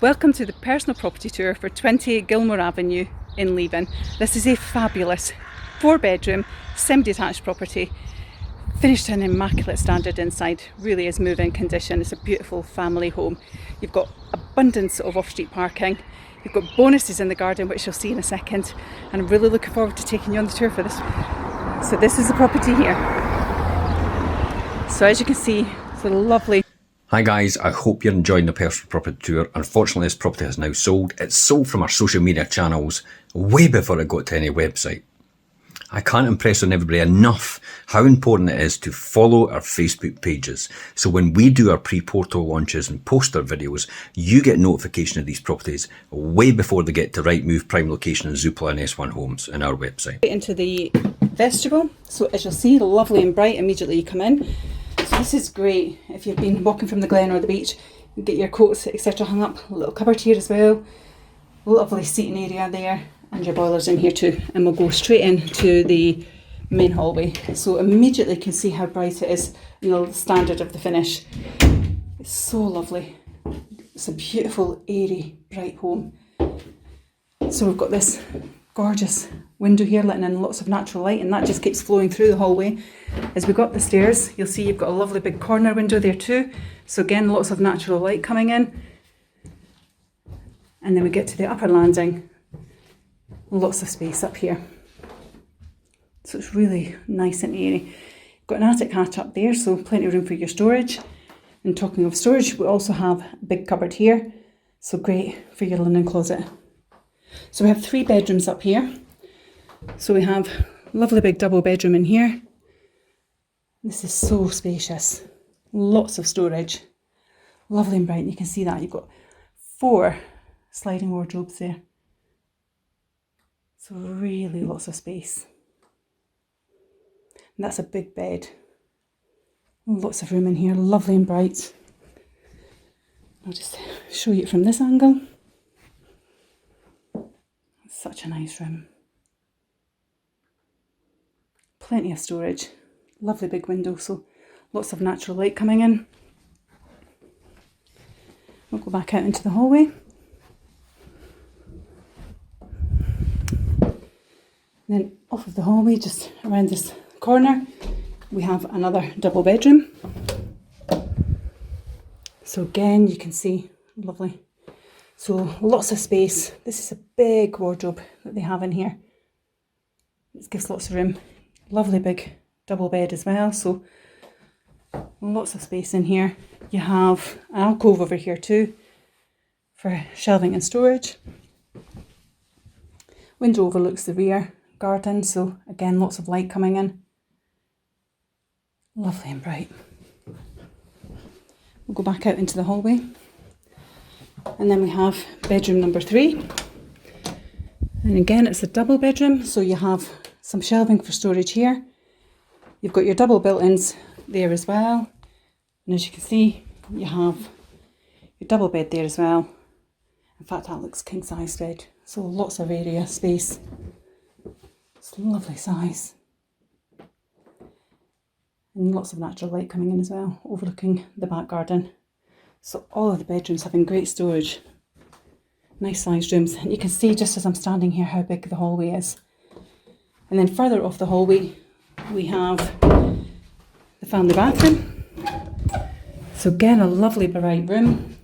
Welcome to the personal property tour for 28 Gilmour Avenue in Leven. This is a fabulous 4-bedroom semi-detached property, finished to an immaculate standard inside. Really is move-in condition. It's a beautiful family home. You've got abundance of off-street parking. You've got bonuses in the garden, which you'll see in a second, and I'm really looking forward to taking you on the tour for this. So this is the property here. So as you can see, it's a lovely. Hi guys, I hope you're enjoying the personal property tour. Unfortunately, this property has now sold. It's sold from our social media channels way before it got to any website. I can't impress on everybody enough how important it is to follow our Facebook pages. So when we do our pre-portal launches and post our videos, you get notification of these properties way before they get to Rightmove, Prime Location and Zoopla and S1 Homes in our website. Into the vestibule. So as you'll see, lovely and bright immediately you come in. So this is great if you've been walking from the glen or the beach, you get your coats etc hung up. A little cupboard here as well, lovely seating area there, and your boiler's in here too. And we'll go straight into the main hallway. So immediately you can see how bright it is and the standard of the finish. It's so lovely. It's a beautiful, airy, bright home. So we've got this gorgeous window here letting in lots of natural light, and that just keeps flowing through the hallway. As we go up the stairs, you'll see you've got a lovely big corner window there too. So again, lots of natural light coming in. And then we get to the upper landing. Lots of space up here. So it's really nice and airy. Got an attic hatch up there, so plenty of room for your storage. And talking of storage, we also have a big cupboard here. So great for your linen closet. So we have 3 bedrooms up here. So we have a lovely big double bedroom in here. This is so spacious. Lots of storage. Lovely and bright. You can see that. You've got 4 sliding wardrobes there. So really lots of space. And that's a big bed. Lots of room in here. Lovely and bright. I'll just show you it from this angle. Such a nice room. Plenty of storage. Lovely big window, so lots of natural light coming in. We'll go back out into the hallway. Then off of the hallway, just around this corner, we have another double bedroom. So again, you can see, lovely. So lots of space. This is a big wardrobe that they have in here. This gives lots of room. Lovely big double bed as well. So lots of space in here. You have an alcove over here too for shelving and storage. Window overlooks the rear garden. So again, lots of light coming in. Lovely and bright. We'll go back out into the hallway. And then we have bedroom number 3. And again, it's a double bedroom. So you have some shelving for storage here. You've got your double built-ins there as well. And as you can see, you have your double bed there as well. In fact, that looks king-size bed. So lots of area, space. It's a lovely size. And lots of natural light coming in as well, overlooking the back garden. So all of the bedrooms having great storage. Nice sized rooms. And you can see just as I'm standing here how big the hallway is. And then further off the hallway, we have the family bathroom. So again, a lovely bright room.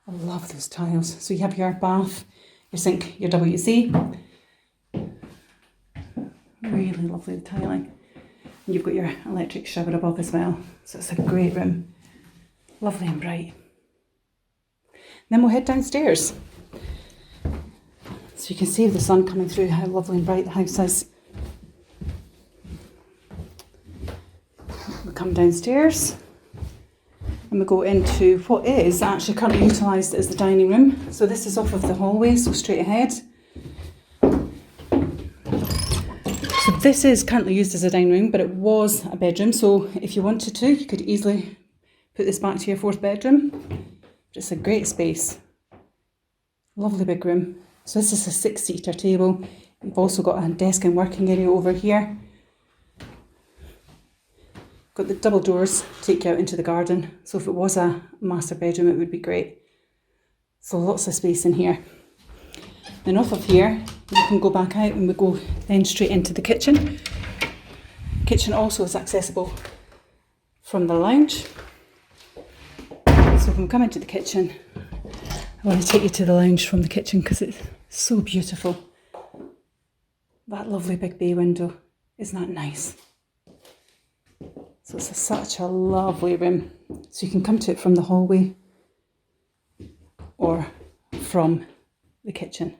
I love those tiles. So you have your bath, your sink, your WC. Really lovely the tiling. And you've got your electric shower above as well. So it's a great room. Lovely and bright. Then we'll head downstairs. So you can see the sun coming through, how lovely and bright the house is. We come downstairs and we go into what is actually currently utilised as the dining room. So this is off of the hallway, so straight ahead. So this is currently used as a dining room, but it was a bedroom. So if you wanted to, you could easily put this back to your 4th bedroom. It's a great space. Lovely big room. So this is a 6-seater table. You've also got a desk and working area over here. Got the double doors, take you out into the garden. So if it was a master bedroom, it would be great. So lots of space in here. Then off of here, you can go back out and we go then straight into the kitchen. Kitchen also is accessible from the lounge. So when we come into the kitchen, I want to take you to the lounge from the kitchen because it's so beautiful. That lovely big bay window, isn't that nice? So it's such a lovely room. So you can come to it from the hallway or from the kitchen.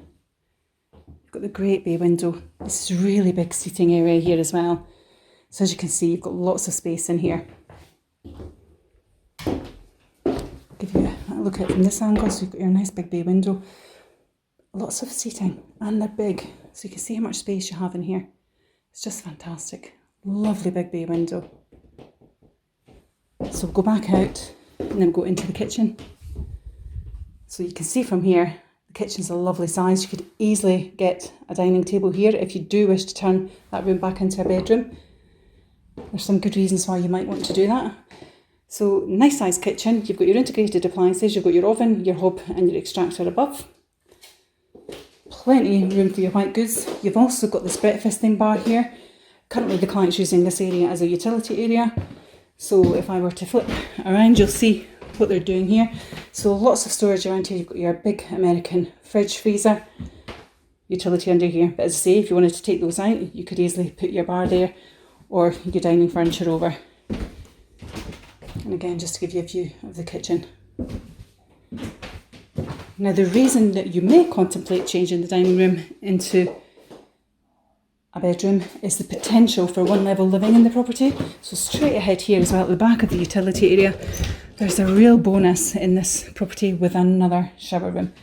You've got the great bay window. This is really big seating area here as well. So as you can see, you've got lots of space in here. Give you a look at it from this angle. So you've got your nice big bay window. Lots of seating, and they're big. So you can see how much space you have in here. It's just fantastic. Lovely big bay window. So we'll go back out and then go into the kitchen. So you can see from here, the kitchen's a lovely size. You could easily get a dining table here if you do wish to turn that room back into a bedroom. There's some good reasons why you might want to do that. So nice size kitchen. You've got your integrated appliances, you've got your oven, your hob and your extractor above. Plenty of room for your white goods. You've also got this breakfasting bar here. Currently the client's using this area as a utility area. So if I were to flip around, you'll see what they're doing here. So lots of storage around here. You've got your big American fridge freezer, utility under here. But as I say, if you wanted to take those out, you could easily put your bar there or your dining furniture over. And again, just to give you a view of the kitchen. Now the reason that you may contemplate changing the dining room into a bedroom is the potential for one level living in the property. So straight ahead here as well at the back of the utility area, there's a real bonus in this property with another shower room.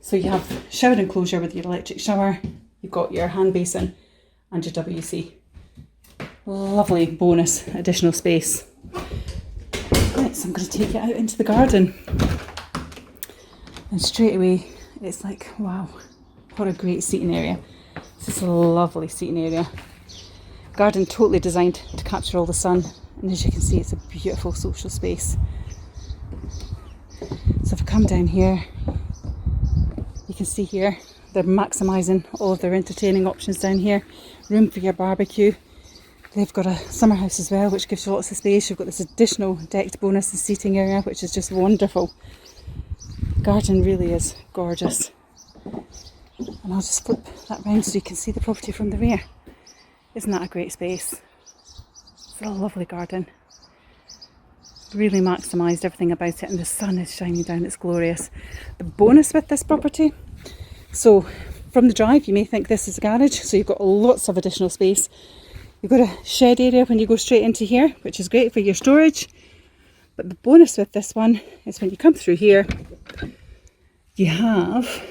So you have shower enclosure with your electric shower, you've got your hand basin and your WC. Lovely bonus additional space. Right, so I'm going to take you out into the garden. And straight away, it's like, wow, what a great seating area. This is a lovely seating area. Garden totally designed to capture all the sun. And as you can see, it's a beautiful social space. So if I come down here, you can see here, they're maximising all of their entertaining options down here. Room for your barbecue. They've got a summer house as well, which gives you lots of space. You've got this additional decked bonus and seating area, which is just wonderful. Garden really is gorgeous. And I'll just flip that round so you can see the property from the rear. Isn't that a great space? It's a lovely garden. Really maximised everything about it, and the sun is shining down, it's glorious. The bonus with this property, so from the drive you may think this is a garage, so you've got lots of additional space. You've got a shed area when you go straight into here, which is great for your storage. But the bonus with this one is when you come through here, you have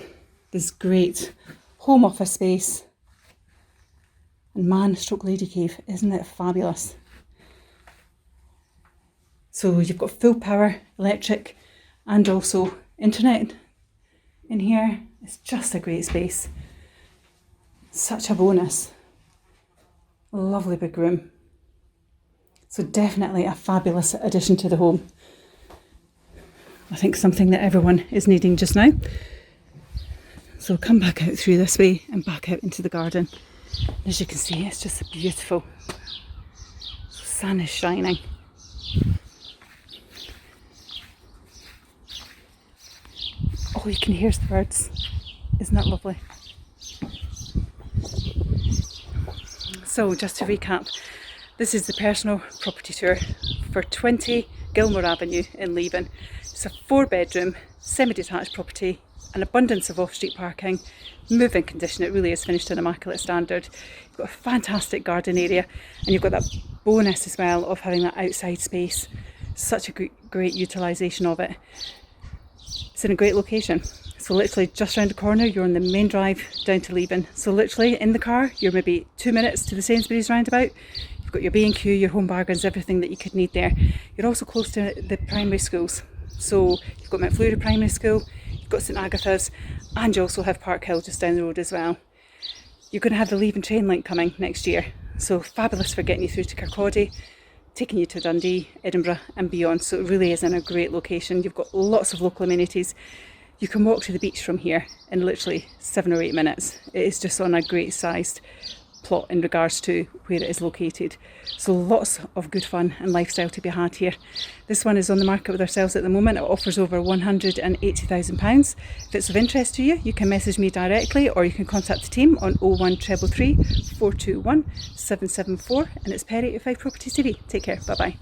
this great home office space and man/lady cave. Isn't it fabulous? So you've got full power, electric, and also internet in here. It's just a great space. Such a bonus. Lovely big room. So definitely a fabulous addition to the home. I think something that everyone is needing just now. So come back out through this way and back out into the garden. As you can see, it's just beautiful. The sun is shining. All you can hear is the birds. Isn't that lovely? So just to recap, this is the personal property tour for 20 Gilmour Avenue in Leven. It's a 4-bedroom, semi-detached property, an abundance of off-street parking, move-in condition. It really is finished to an immaculate standard. You've got a fantastic garden area, and you've got that bonus as well of having that outside space. Such a great utilisation of it. It's in a great location. So literally just round the corner, you're on the main drive down to Leven. So literally in the car, you're maybe 2 minutes to the Sainsbury's roundabout. You've got your B&Q, your home bargains, everything that you could need there. You're also close to the primary schools. So you've got Mount Fleury Primary School, you've got St Agatha's, and you also have Park Hill just down the road as well. You're going to have the Leven train link coming next year. So fabulous for getting you through to Kirkcaldy, taking you to Dundee, Edinburgh and beyond. So it really is in a great location. You've got lots of local amenities. You can walk to the beach from here in literally 7 or 8 minutes. It is just on a great sized plot in regards to where it is located. So lots of good fun and lifestyle to be had here. This one is on the market with ourselves at the moment. It offers over £180,000. If it's of interest to you, you can message me directly, or you can contact the team on 01333 421 774, and it's Perry at 5 Properties TV. Take care, bye bye.